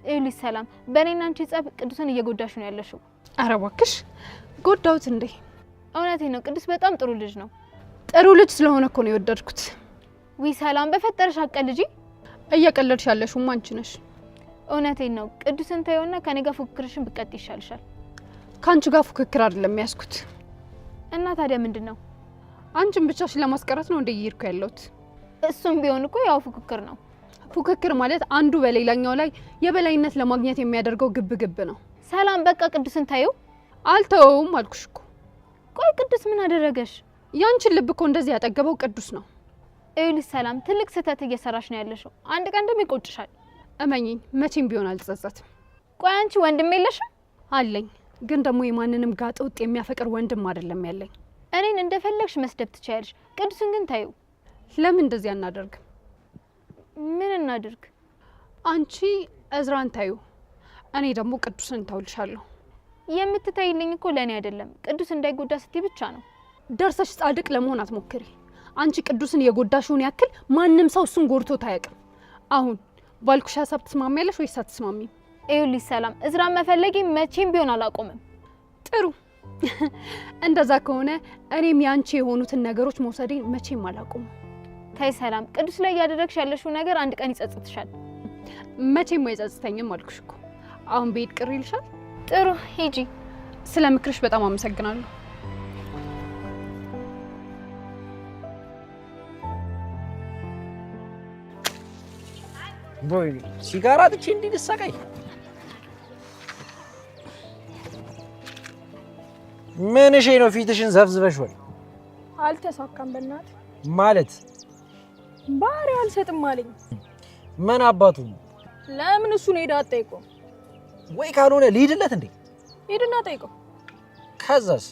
ይኸውልሽ ሰላም በኔና አንቺ ጸብ ቅዱስን እየጎዳሽ ነው ያለሽው። ኧረ እባክሽ ጎዳሁት እንዴ? እውነቴን ነው። ቅዱስ በጣም ጥሩ ልጅ ነው። ጥሩ ልጅ ስለሆነ እኮ ነው የወደድኩት። ዊ ሰላም በፈጠረሽ አቀልጂ። እየቀለድሽ ያለሽውማ አንቺ ነሽ። እውነቴን ነው። ቅዱስን ተይውና ከኔ ጋር ፉክክርሽን ብትቀጥ ይሻልሻል። ካንቺ ጋር ፉክክር አይደለም ያስኩት። እና ታዲያ ምንድነው? አንቺን ብቻሽን ለማስቀረት ነው እንደ ይርኩ ያለሁት። እሱም ቢሆን እኮ ያው ፉክክር ነው። ፉክክር ማለት አንዱ በሌላኛው ላይ የበላይነት ለማግኘት የሚያደርገው ግብ ነው። ሰላም በቃ ቅዱስን ታዩ። አልተውም አልኩሽ እኮ። ቆይ ቅዱስ ምን አደረገሽ? ያንቺን ልብ እኮ እንደዚህ ያጠገበው ቅዱስ ነው። ይኸውልሽ ሰላም ትልቅ ስህተት እየሰራሽ ነው ያለሽው። አንድ ቀን ደግሞ ይቆጭሻል። እመኚኝ፣ መቼም ቢሆን አልጸጸትም። ቆይ አንቺ ወንድም የለሽም? አለኝ፣ ግን ደግሞ የማንንም ጋጥ ወጥ የሚያፈቅር ወንድም አይደለም ያለኝ። እኔን እንደፈለግሽ መስደብ ትችያለሽ። ቅዱስን ግን ታዩ። ለምን እንደዚህ አናደርግም? ምን እናድርግ? አንቺ እዝራን ታዩ፣ እኔ ደግሞ ቅዱስን እንተውልሻለሁ። የምትታይልኝ እኮ ለኔ አይደለም ቅዱስ እንዳይጎዳ ስትይ ብቻ ነው። ደርሰሽ ጻድቅ ለመሆን አትሞክሪ። አንቺ ቅዱስን የጎዳሽውን ያክል ማንም ሰው እሱን ጎድቶት አያውቅም። አሁን ባልኩሽ ሀሳብ ትስማሚያለሽ ወይስ አትስማሚም? ይኸውልሽ ሰላም እዝራን መፈለጊ መቼም ቢሆን አላቆምም። ጥሩ እንደዛ ከሆነ እኔም ያንቺ የሆኑትን ነገሮች መውሰዴን መቼም አላቆምም። ታይ ሰላም ቅዱስ ላይ ያደረግሽ ያለሽው ነገር አንድ ቀን ይጸጽትሻል። መቼም አይጸጽተኝም አልኩሽ እኮ። አሁን ቤት ቅር ይልሻል? ጥሩ ሂጂ። ስለ ምክርሽ በጣም አመሰግናለሁ። ቦይ ሲጋራ ጥቼ እንዲልሰቀይ ምን እሺ ነው ፊትሽን ዘፍዝፈሽ ወይ? አልተሳካም በእናት ማለት ባህሪ አልሰጥም አለኝ። ምን አባቱ ለምን እሱን ሄዳ አትጠይቀው? ወይ ካልሆነ ልሂድለት እንዴ? ሄድና ጠይቀው። ከዛስ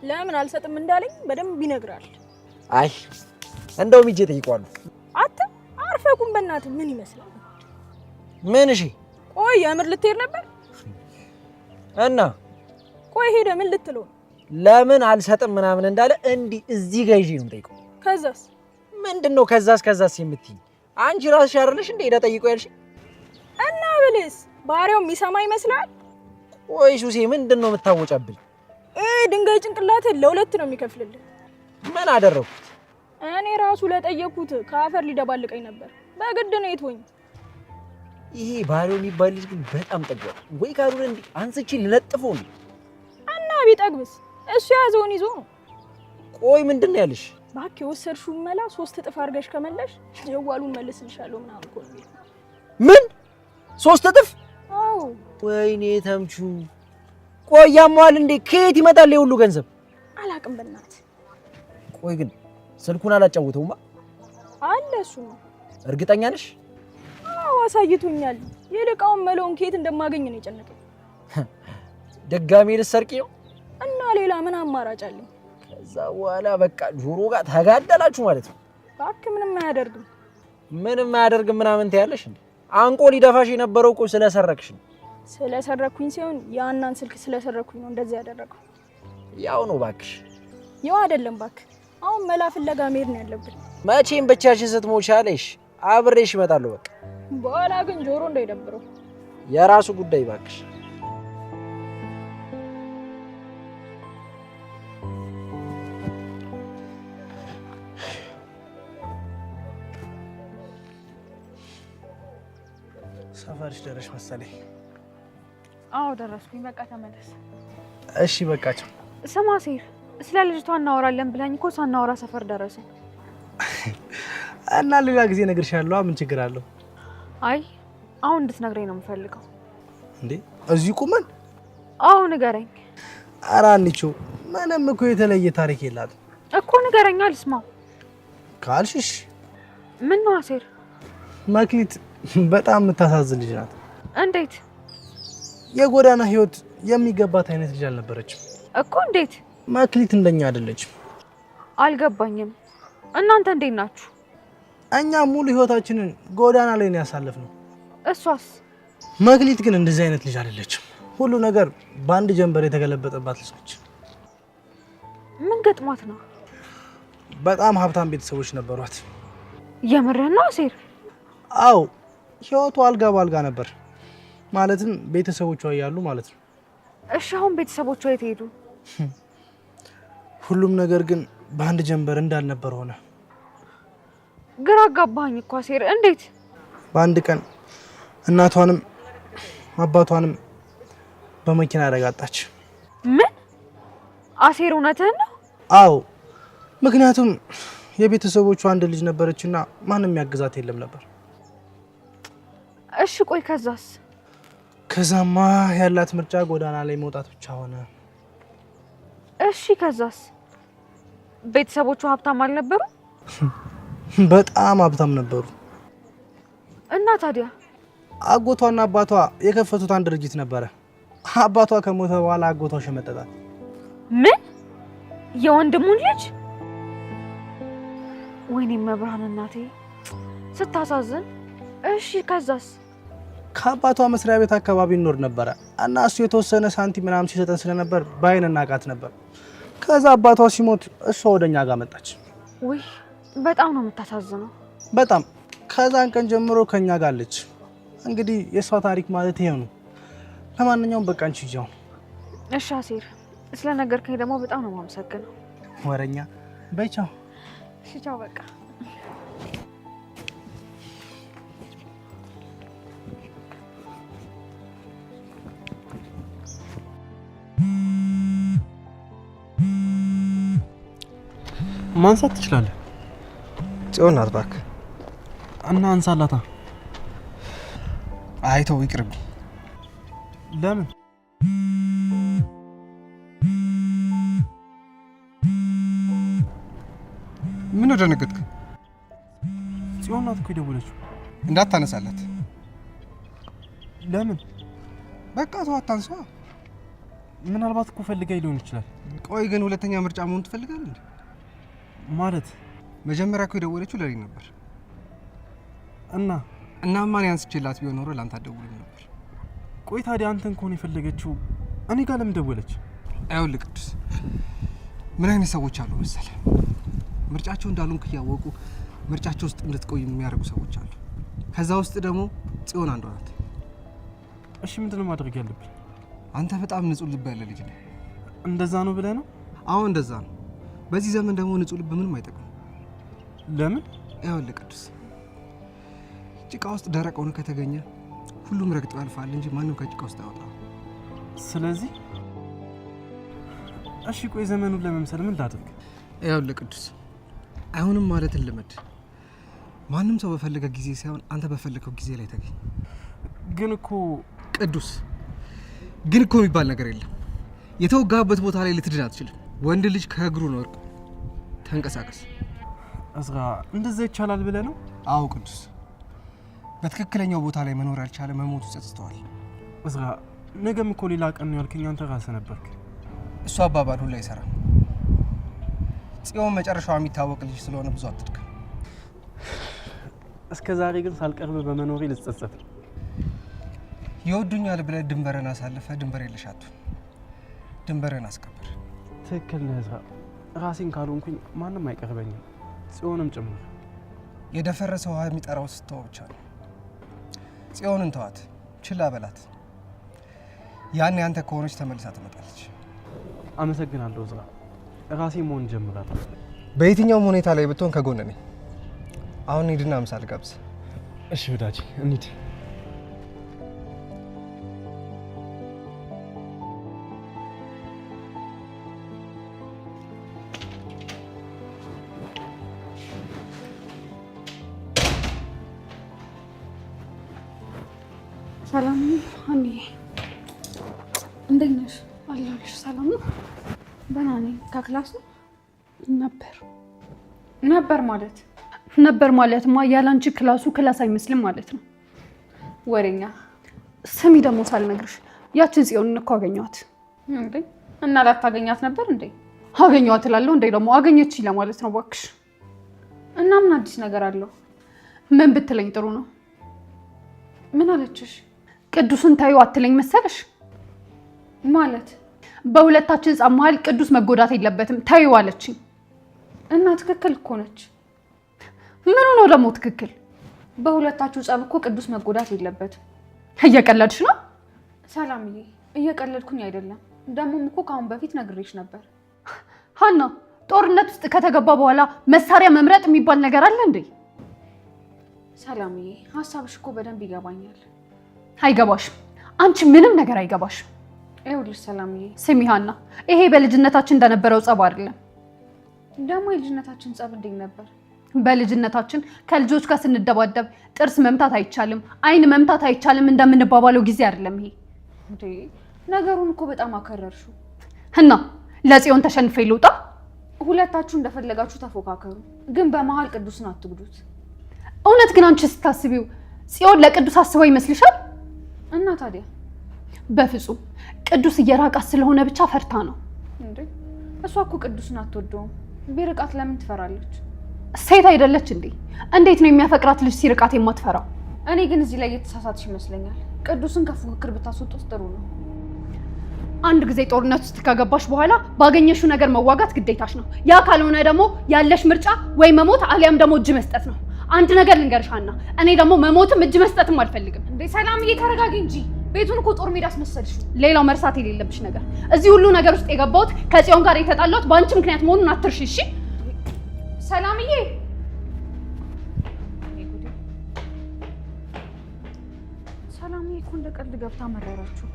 ለምን አልሰጥም እንዳለኝ በደንብ ይነግራል። አይ እንደውም ሂጄ ጠይቀዋለሁ። አርፈቁም በእናት ምን ይመስላል? ምን እሺ? ቆይ የምር ልትሄድ ነበር? እና ቆይ ሄደ ምን ልትለው? ለምን አልሰጥም ምናምን እንዳለ እንዲህ እዚህ ጋር ይዤ ነው የምጠይቀው። ከዛስ ምንድነው ከዛስ የምትይኝ? አንቺ ራስሽ አይደለሽ እንዴ ሄዳ ጠይቀው ያልሽ? እና ብልስ ባህሪው የሚሰማ ይመስላል? ቆይ ሱሴ ምንድነው የምታወጫብኝ? ድንጋይ ጭንቅላት ለሁለት ነው የሚከፍልልህ። ምን አደረኩት? እኔ ራሱ ለጠየኩት ከአፈር ሊደባልቀኝ ነበር። በግድ ነው የትወኝ። ይሄ ባህሪው የሚባል ልጅ ግን በጣም ጠግቧል። ወይ ካልሆነ እንዴ አንስቼ ልለጥፈው ነው። እና ቢጠግብስ እሱ ያዘውን ይዞ ነው። ቆይ ምንድን ነው ያልሽ? እባክህ የወሰድሽውን መላ 3 እጥፍ አድርገሽ ከመለሽ ጀዋሉን መልስልሻለሁ ምናምን እኮ ነው። ምን 3 እጥፍ? አዎ። ወይኔ ተምቹ ቆይ ያሟል እንዴ? ከየት ይመጣል የሁሉ ገንዘብ? አላቅም በእናት። ቆይ ግን ስልኩን አላጫውተውማ አለ እሱ ነው። እርግጠኛ ነሽ? አዎ አሳይቶኛል። የልቃውን መለውን ከየት እንደማገኝ ነው የጨነቀኝ። ደጋሚ ልትሰርቂ ነው? እና ሌላ ምን አማራጭ አለኝ? ከዛ በኋላ በቃ ጆሮ ጋር ተጋደላችሁ ማለት ነው። እባክህ ምንም አያደርግም። ምንም አያደርግም ምናምን ትያለሽ እንዴ? አንቆ ሊደፋሽ የነበረው እኮ ስለሰረክሽ ነው። ስለሰረኩኝ ሲሆን ያናን ስልክ ስለሰረኩኝ ነው እንደዚህ ያደረገው። ያው ነው ባክሽ። ያው አይደለም ባክህ። አሁን መላ ፍለጋ መሄድ ነው ያለብን። መቼም ብቻሽን ስትሞች አለሽ አብሬሽ እመጣለሁ በቃ። በኋላ ግን ጆሮ እንዳይደብረው። የራሱ ጉዳይ ባክሽ። ሰፈርሽ ደረሽ መሰለኝ። አዎ ደረስኩኝ። በቃ ተመለስ። እሺ በቃቸው። ስማ ሴር፣ ስለ ልጅቷ እናወራለን ብላኝ እኮ ሳናወራ ሰፈር ደረስን። እና ሌላ ጊዜ እነግርሻለሁ። ምን ችግር አለው? አይ አሁን እንድትነግረኝ ነው የምፈልገው። እንዴ እዚህ ቁመን? አዎ ንገረኝ። ኧረ አንቺ ምንም እኮ የተለየ ታሪክ የላትም እኮ ንገረኛ ልስማው። ካልሽሽ ምን ነው ሴር? መክሊት በጣም የምታሳዝን ልጅ ናት። እንዴት? የጎዳና ህይወት የሚገባት አይነት ልጅ አልነበረችም እኮ። እንዴት? መክሊት እንደኛ አይደለችም። አልገባኝም። እናንተ እንዴት ናችሁ? እኛ ሙሉ ህይወታችንን ጎዳና ላይ ነው ያሳለፍነው። እሷስ? መክሊት ግን እንደዚህ አይነት ልጅ አይደለችም። ሁሉ ነገር በአንድ ጀንበር የተገለበጠባት ልጅ ነች። ምን ገጥሟት ነው? በጣም ሀብታም ቤተሰቦች ነበሯት። የምርህን ነው ሴር? አዎ ህይወቱ አልጋ ባልጋ ነበር። ማለትም ቤተሰቦቿ እያሉ ማለት ነው። እሺ አሁን ቤተሰቦቿ የት ሄዱ? ሁሉም ነገር ግን በአንድ ጀንበር እንዳልነበር ሆነ። ግራ አጋባኝ እኮ ሴር። እንዴት? በአንድ ቀን እናቷንም አባቷንም በመኪና አደጋ አጣች። ምን? አሴር እውነትህን ነው? አዎ ምክንያቱም የቤተሰቦቿ አንድ ልጅ ነበረችና ማንም ያግዛት የለም ነበር። እሺ ቆይ ከዛስ? ከዛማ ያላት ምርጫ ጎዳና ላይ መውጣት ብቻ ሆነ። እሺ ከዛስ? ቤተሰቦቿ ሀብታም አልነበሩ? በጣም ሀብታም ነበሩ። እና ታዲያ? አጎቷና አባቷ የከፈቱት አንድ ድርጅት ነበረ። አባቷ ከሞተ በኋላ አጎቷ ሸመጠጣት። ምን? የወንድሙን ልጅ? ወይኔ መብርሃን እናቴ ስታሳዝን። እሺ ከዛስ? ከአባቷ መስሪያ ቤት አካባቢ እንኖር ነበረ እና እሱ የተወሰነ ሳንቲም ምናምን ሲሰጠን ስለነበር በአይን እናቃት ነበር። ከዛ አባቷ ሲሞት እሷ ወደኛ ጋር መጣች። ውይ በጣም ነው የምታሳዝነው። በጣም። ከዛን ቀን ጀምሮ ከኛ ጋር አለች። እንግዲህ የሷ ታሪክ ማለት ይሄ ነው። ለማንኛውም በቃ አንቺ ጃው። እሺ አሴር፣ ስለነገርከኝ ደግሞ በጣም ነው የማመሰግነው። ወረኛ በይ ቻው። እሺ ቻው በቃ። ማንሳት ትችላለህ? ጽዮን ናት እባክህ። እና አንሳላታ። አይተው ይቅርብ። ለምን? ደነገጥክ? ጽዮን ናት እኮ የደወለችው። እንዳታነሳላት። ለምን? በቃ ተው፣ አታንሷ። ምናልባት እኮ ፈልጋኝ ሊሆን ይችላል። ቆይ ግን ሁለተኛ ምርጫ መሆን ትፈልጋለህ እንዴ? ማለት መጀመሪያ እኮ የደወለችው ለኔ ነበር። እና ማን ያንስችላት ቢሆን ኖሮ ላንተ አትደውልም ነበር። ቆይ ታዲያ አንተን ከሆነ የፈለገችው እኔ ጋር ለምን ደወለች? አይውል ቅዱስ፣ ምን አይነት ሰዎች አሉ መሰለህ? ምርጫቸው እንዳሉን እያወቁ ምርጫቸው ውስጥ እንድትቆይ የሚያደርጉ ሰዎች አሉ። ከዛ ውስጥ ደግሞ ጽዮን አንዷ ናት። እሺ ምንድነው ማድረግ ያለብኝ? አንተ በጣም ንጹህ ልብ ያለ ልጅ ነህ። እንደዛ ነው ብለህ ነው? አዎ እንደዛ ነው። በዚህ ዘመን ደግሞ ንጹህ ልብ ምንም አይጠቅም። ለምን? አይውል ቅዱስ፣ ጭቃ ውስጥ ደረቅ ሆነ ከተገኘ ሁሉም ረግጦ ያልፋል እንጂ ማንም ከጭቃ ውስጥ አይወጣም። ስለዚህ እሺ ቆይ ዘመኑን ለመምሰል ምን ላድርግ? አይውል ቅዱስ፣ አይሆንም ማለትን ልመድ። ማንም ሰው በፈለገ ጊዜ ሳይሆን አንተ በፈለከው ጊዜ ላይ ተገኝ። ግን እኮ ቅዱስ፣ ግን እኮ የሚባል ነገር የለም። የተወጋበት ቦታ ላይ ልትድን አትችልም። ወንድ ልጅ ከእግሩ ነው እርቁ። ተንቀሳቀስ። እዝራ፣ እንደዛ ይቻላል ብለህ ነው? አዎ ቅዱስ፣ በትክክለኛው ቦታ ላይ መኖር ያልቻለ መሞቱ ጸጽተዋል። እዝራ፣ ነገም እኮ ሌላ ቀን ነው ያልከኝ አንተ ራስህ ነበርክ። እሱ አባባል ሁሉ አይሰራም። ጽዮን መጨረሻዋ የሚታወቅ ልጅ ስለሆነ ብዙ አትድከም። እስከ ዛሬ ግን ሳልቀርብ በመኖሬ ልጸጸት። ይወዱኛል ብለህ ድንበርን አሳልፈ ድንበር የለሽ አትሁን። ድንበርን አስከብር። ትክክል ነህ እዝራ። ራሴን ካልሆንኩኝ ማንም አይቀርበኝም፣ ጽዮንም ጭምር። የደፈረሰ ውሃ የሚጠራው ስትተው ብቻ ነው። ጽዮንን ተዋት፣ ችላ በላት። ያን ያንተ ከሆነች ተመልሳ ትመጣለች። አመሰግናለሁ እዝራ። ራሴ መሆን ጀምራለሁ። በየትኛውም ሁኔታ ላይ ብትሆን ከጎን ነኝ። አሁን ሂድና ምሳ ልጋብዝ። እሺ ወዳጄ እንሂድ። ሰላም ሀኒ፣ እንዴት ነሽ? አለሁልሽ። ሰላም ነው? ደህና ነኝ። ከክላስ ነበር ማለትማ ያላንቺ ክላሱ ክላስ አይመስልም ማለት ነው። ወሬኛ። ስሚ ደግሞ ሳልነግርሽ ያችን ጽዮንን እኮ አገኘኋት። እንዴ? እና ላታገኛት ነበር እንዴ? አገኘኋት እላለሁ እንዴ? ደግሞ አገኘች ለማለት ነው እባክሽ። እና ምን አዲስ ነገር አለው? ምን ብትለኝ ጥሩ ነው? ምን አለችሽ? ቅዱስን ታዩ አትለኝ መሰለሽ? ማለት በሁለታችን ጻፍ መሀል ቅዱስ መጎዳት የለበትም ታዩ አለችኝ። እና ትክክል እኮ ነች። ምኑ ነው ደግሞ ትክክል? በሁለታችሁ ጻፍ እኮ ቅዱስ መጎዳት የለበትም። እየቀለድሽ ነው? ሰላምዬ፣ እየቀለድኩኝ አይደለም። ደሞም እኮ ከአሁን በፊት ነግሬሽ ነበር። ሀና፣ ጦርነት ውስጥ ከተገባ በኋላ መሳሪያ መምረጥ የሚባል ነገር አለ እንዴ? ሰላምዬ፣ ሀሳብሽ እኮ በደንብ ይገባኛል። አይገባሽም። አንቺ ምንም ነገር አይገባሽም። ይኸውልሽ ሰላምዬ፣ ስሚ ሀና፣ ይሄ በልጅነታችን እንደነበረው ጸብ አይደለም። ደግሞ የልጅነታችን ጸብ እንዴት ነበር? በልጅነታችን ከልጆች ጋር ስንደባደብ ጥርስ መምታት አይቻልም፣ አይን መምታት አይቻልም እንደምንባባለው ጊዜ አይደለም ይሄ። እንዴ ነገሩን እኮ በጣም አከረርሽው። እና ለጽዮን ተሸንፌ ልውጣ? ሁለታችሁ እንደፈለጋችሁ ተፎካከሩ፣ ግን በመሀል ቅዱስን አትጉዱት። እውነት ግን አንቺ ስታስቢው ጽዮን ለቅዱስ አስበው ይመስልሻል? እና ታዲያ? በፍጹም ቅዱስ እየራቃት ስለሆነ ብቻ ፈርታ ነው። እንዴ እሷ እኮ ቅዱስን አትወደውም። ቢርቃት ለምን ትፈራለች? ሴት አይደለች እንዴ? እንዴት ነው የሚያፈቅራት ልጅ ሲርቃት የማትፈራው? እኔ ግን እዚህ ላይ እየተሳሳትሽ ይመስለኛል። ቅዱስን ከፉክክር ብታስወጡት ጥሩ ነው። አንድ ጊዜ ጦርነት ውስጥ ከገባሽ በኋላ ባገኘሽው ነገር መዋጋት ግዴታሽ ነው። ያ ካልሆነ ደግሞ ያለሽ ምርጫ ወይ መሞት አሊያም ደግሞ እጅ መስጠት ነው። አንድ ነገር ልንገርሽ ሀና፣ እኔ ደግሞ መሞትም እጅ መስጠትም አልፈልግም። እንዴ ሰላምዬ ተረጋጊ እንጂ፣ ቤቱን እኮ ጦር ሜዳ አስመሰልሽ። ሌላው መርሳት የሌለብሽ ነገር እዚህ ሁሉ ነገር ውስጥ የገባሁት ከጽዮን ጋር የተጣላሁት በአንቺ ምክንያት መሆኑን አትርሺ እሺ? ሰላምዬ ሰላምዬ እኮ እንደ ቀልድ ገብታ መረራችሁ።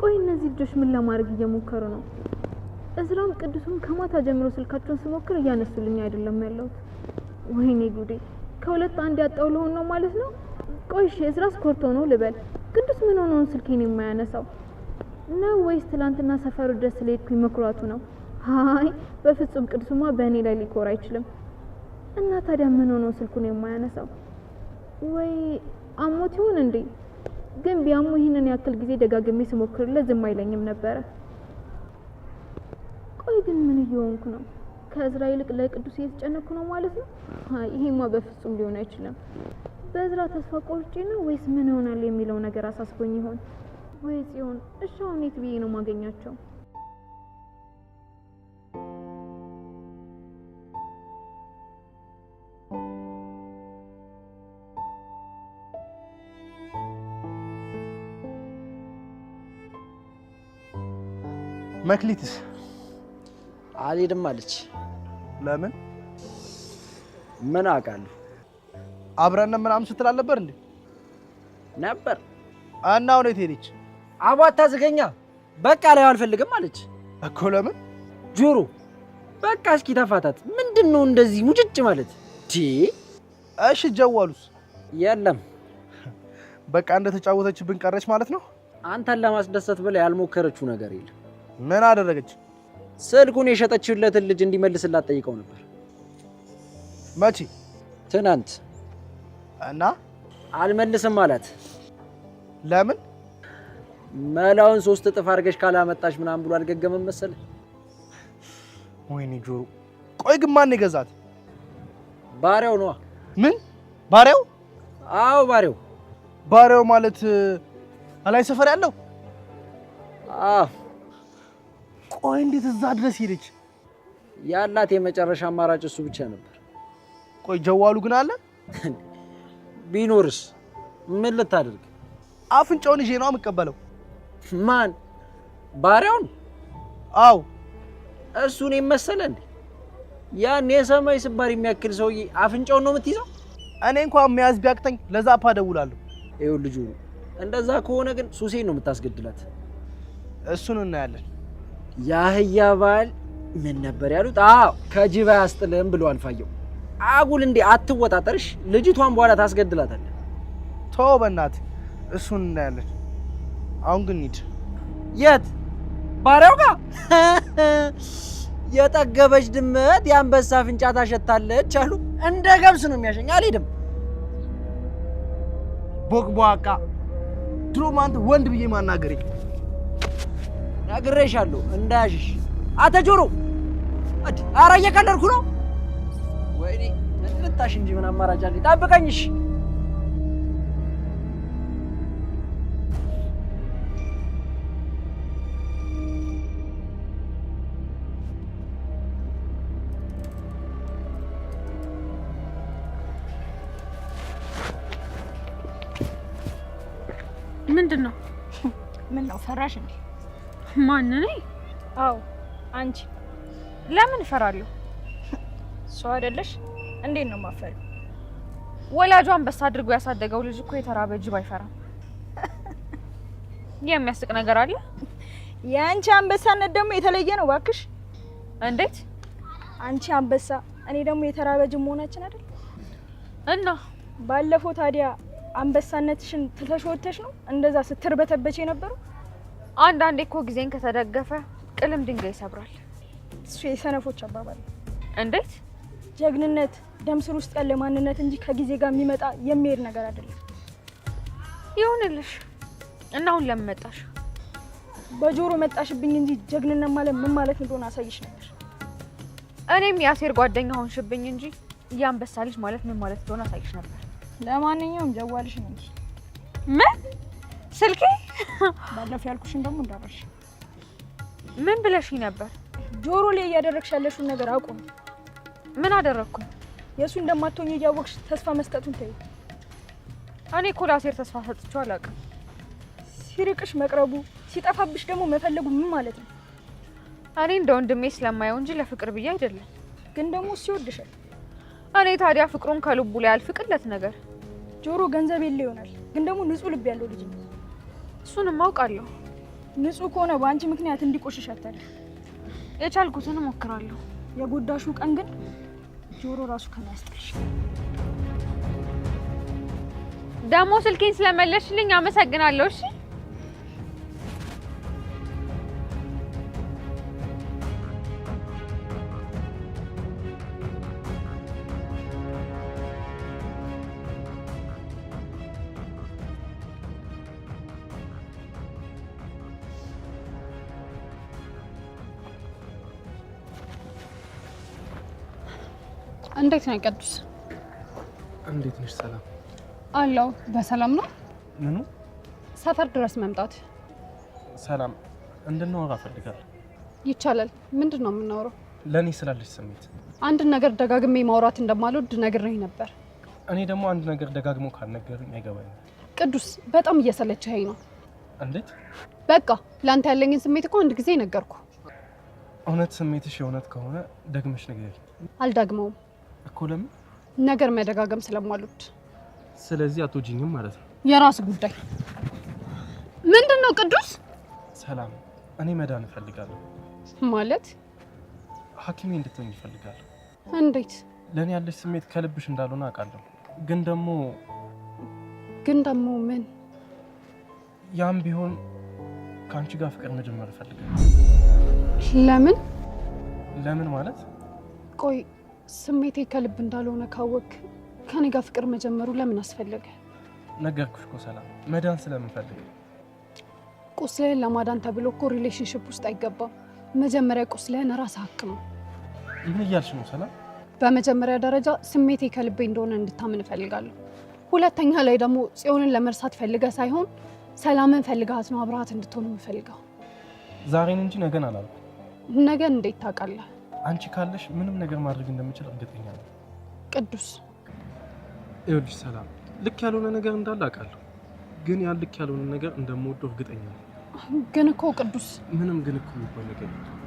ቆይ እነዚህ ልጆች ምን ለማድረግ እየሞከሩ ነው? እዝራም ቅዱስም ከማታ ጀምሮ ስልካቸውን ስሞክር እያነሱልኝ አይደለም ያለሁት። ወይኔ ጉዴ! ከሁለት አንድ ያጣው ልሆን ነው ማለት ነው። ቆይ እሺ እዝራስ ኮርቶ ነው ልበል፣ ቅዱስ ምን ሆኖ ነው ስልኬን የማያነሳው? ነው ወይስ ትላንትና ሰፈሩ ድረስ ስለሄድኩኝ መኩራቱ ነው? አይ በፍጹም ቅዱስማ በእኔ ላይ ሊኮራ አይችልም። እና ታዲያ ምን ሆኖ ስልኩን የማያነሳው? ወይ አሞት ይሆን እንዴ? ግን ቢያሙ ይሄንን ያክል ጊዜ ደጋግሜ ስሞክርለት ዝም አይለኝም ነበረ። ቆይ ግን ምን እየሆንኩ ነው? ከእዝራ ይልቅ ለቅዱስ እየተጨነኩ ነው ማለት ነው? አይ ይሄማ በፍጹም ሊሆን አይችልም። በእዝራ ተስፋ ቆርጬ ነው ወይስ ምን ይሆናል የሚለው ነገር አሳስቦኝ ይሆን? ወይ ጽዮን፣ እሺ አሁን የት ብዬ ነው ማገኛቸው? መክሊትስ አልሄድም አለች። ለምን? ምን አውቃለሁ። አብረን ምናምን ስትል አልነበር እንዴ? ነበር። እና ወዴት ሄደች? አቧታ ዝገኛ በቃ ላይ አልፈልግም አለች እኮ። ለምን? ጆሮ በቃ እስኪ ተፋታት። ምንድነው እንደዚህ ሙጭጭ ማለት? እሺ ጀዋሉስ? የለም በቃ እንደተጫወተችብን ቀረች ማለት ነው። አንተን ለማስደሰት ብላ ያልሞከረችው ነገር የለም። ምን አደረገች? ስልኩን የሸጠችለትን ልጅ እንዲመልስላት ጠይቀው ነበር። መቼ? ትናንት። እና አልመልስም አላት። ለምን? መላውን 3 እጥፍ አድርገሽ ካላመጣሽ ምናምን ብሎ አልገገመም መሰለህ። ወይኔ ጆሮ። ቆይ ግን ማን የገዛት? ባሪያው ነዋ። ምን ባሪያው? አዎ ባሪያው። ባሪያው ማለት አላይ ሰፈር ያለው? አዎ። ቆይ እንዴት እዛ ድረስ ሄደች? ያላት የመጨረሻ አማራጭ እሱ ብቻ ነበር። ቆይ ጀዋሉ ግን አለ? ቢኖርስ ምን ልታደርግ? አፍንጫውን ይዤ ነው የምቀበለው። ማን? ባሪያውን? አው እሱን የመሰለ እንዴ? ያን የሰማይ ስባሪ የሚያክል ሰውዬ አፍንጫውን ነው የምትይዘው? እኔ እንኳን መያዝ ቢያቅተኝ ለዛፓ ደውላለሁ። ይኸው ልጁ እንደዛ ከሆነ ግን ሱሴን ነው የምታስገድላት። እሱን እናያለን። ያህያ ባል ምን ነበር ያሉት? አዎ ከጅባ ያስጥልም ብሎ አልፋየው። አጉል እንዴ አትወጣጠርሽ። ልጅቷን በኋላ ታስገድላታለህ። ተው በእናትህ፣ እሱን እናያለን። አሁን ግን ሂድ። የት? ባሪያው ጋር? የጠገበች ድመት የአንበሳ አፍንጫ ታሸታለች አሉ። እንደ ገብስ ነው የሚያሸኝ። አልሄድም። ቦቅቧቃ። ድሮም አንተ ወንድ ብዬ ማናገሬ ነግሬሻለሁ እንዳያሽሽ። አተ ጆሮ ኧረ እየቀለድኩ ነው። ወይኔ ልታሽ እንጂ ምን አማራጭ አለኝ? ጠብቀኝሽ። ምንድን ነው? ምን ነው ፈራሽ እንዴ? ማን ነኝ? አዎ አንቺ። ለምን እፈራለሁ? ሰው አይደለሽ? እንዴት ነው ማፈሪው? ወላጁ አንበሳ አድርጎ ያሳደገው ልጅ እኮ የተራበ ጅብ አይፈራም። የሚያስቅ ነገር አለ? የአንቺ አንበሳነት ደግሞ የተለየ ነው ባክሽ። እንዴት? አንቺ አንበሳ፣ እኔ ደግሞ የተራበ ጅብ መሆናችን አይደል? እና ባለፈው ታዲያ አንበሳነትሽን ትተሽወተሽ ነው እንደዛ ስትርበተበች የነበረው? አንዳንዴ እኮ ጊዜን ከተደገፈ ቅልም ድንጋይ ይሰብራል። እሱ የሰነፎች አባባል። እንዴት? ጀግንነት ደም ስር ውስጥ ያለ ማንነት እንጂ ከጊዜ ጋር የሚመጣ የሚሄድ ነገር አይደለም። ይሁንልሽ። እና አሁን ለምን መጣሽ? በጆሮ መጣሽብኝ እንጂ ጀግንነት ማለት ምን ማለት እንደሆነ አሳይሽ ነበር። እኔም የአሴር ጓደኛ ሆንሽብኝ እንጂ የአንበሳ ልጅ ማለት ምን ማለት እንደሆነ አሳይሽ ነበር። ለማንኛውም ጀዋልሽ ነው እንጂ ምን ስልኬ? ባለፈው ያልኩሽን ደግሞ እንዳረሽ። ምን ብለሽኝ ነበር? ጆሮ ላይ እያደረግሽ ያለሽውን ነገር አቁም። ምን አደረግኩኝ? የእሱ እንደማትሆኝ እያወቅሽ ተስፋ መስጠቱን ተይው። እኔ እኮ ለአሴር ተስፋ ሰጥቼው አላውቅም። ሲርቅሽ መቅረቡ፣ ሲጠፋብሽ ደግሞ መፈለጉ ምን ማለት ነው? እኔ እንደ ወንድሜ ስለማየው እንጂ ለፍቅር ብዬ አይደለም። ግን ደግሞ እሱ ይወድሻል። እኔ ታዲያ ፍቅሩን ከልቡ ላይ አልፍቅለት ነገር። ጆሮ ገንዘብ የለ ይሆናል፣ ግን ደግሞ ንጹህ ልብ ያለው ልጅ ነው። እሱንም አውቃለሁ። ንጹህ ከሆነ በአንቺ ምክንያት እንዲቆሽሽ አታድርጊ። የቻልኩትን እሞክራለሁ። የጎዳሹ ቀን ግን ጆሮ ራሱ ከሚያስጠልሽ። ደግሞ ስልኬን ስለመለስሽልኝ አመሰግናለሁ። እሺ እንዴት ነው ቅዱስ? እንዴት ነሽ? ሰላም አለው። በሰላም ነው? ምኑ? ሰፈር ድረስ መምጣት። ሰላም እንድናወራ እፈልጋለሁ። ይቻላል። ምንድን ነው የምናወራው? ለእኔ ስላለሽ ስሜት። አንድ ነገር ደጋግሜ ማውራት እንደማልወድ ነግሬህ ነበር። እኔ ደግሞ አንድ ነገር ደጋግሞ ካልነገሩኝ አይገባኝም። ቅዱስ በጣም እየሰለቸኸኝ ነው። እንዴት? በቃ ለአንተ ያለኝን ስሜት እኮ አንድ ጊዜ ነገርኩ። እውነት ስሜትሽ የእውነት ከሆነ ደግመሽ ንገሪኝ። አልደግመውም እኮ። ለምን? ነገር መደጋገም ስለማልወድ። ስለዚህ አትወጂኝም ማለት ነው? የራስ ጉዳይ። ምንድን ነው ቅዱስ? ሰላም እኔ መዳን እፈልጋለሁ። ማለት? ሐኪሜ እንድትሆኝ እፈልጋለሁ። እንዴት? ለእኔ ያለሽ ስሜት ከልብሽ እንዳልሆነ አውቃለሁ። ግን ደግሞ ምን? ያም ቢሆን ከአንቺ ጋር ፍቅር መጀመር እፈልጋለሁ። ለምን? ለምን ማለት? ቆይ ስሜቴ ከልብ እንዳልሆነ ካወቅ ከኔ ጋር ፍቅር መጀመሩ ለምን አስፈለገ? ነገርኩሽ እኮ ሰላም፣ መዳን ስለምፈልግ። ቁስልህን ለማዳን ተብሎ እኮ ሪሌሽንሽፕ ውስጥ አይገባም። መጀመሪያ ቁስልህን ራስህ አክመው። ምን እያልሽ ነው ሰላም? በመጀመሪያ ደረጃ ስሜቴ ከልቤ እንደሆነ እንድታምን እፈልጋለሁ። ሁለተኛ ላይ ደግሞ ጽዮንን ለመርሳት ፈልገህ ሳይሆን ሰላምን ፈልጋት ነው አብረሃት እንድትሆን የምፈልገው። ዛሬን እንጂ ነገን አላልኩም። ነገን እንዴት ታውቃለህ? አንቺ ካለሽ ምንም ነገር ማድረግ እንደምችል እርግጠኛ ነኝ። ቅዱስ ይኸውልሽ ሰላም፣ ልክ ያልሆነ ነገር እንዳለ አውቃለሁ፣ ግን ያን ልክ ያልሆነ ነገር እንደምወደው እርግጠኛ ነኝ። ግን እኮ ቅዱስ፣ ምንም ግን እኮ የሚባል ነገር የለም።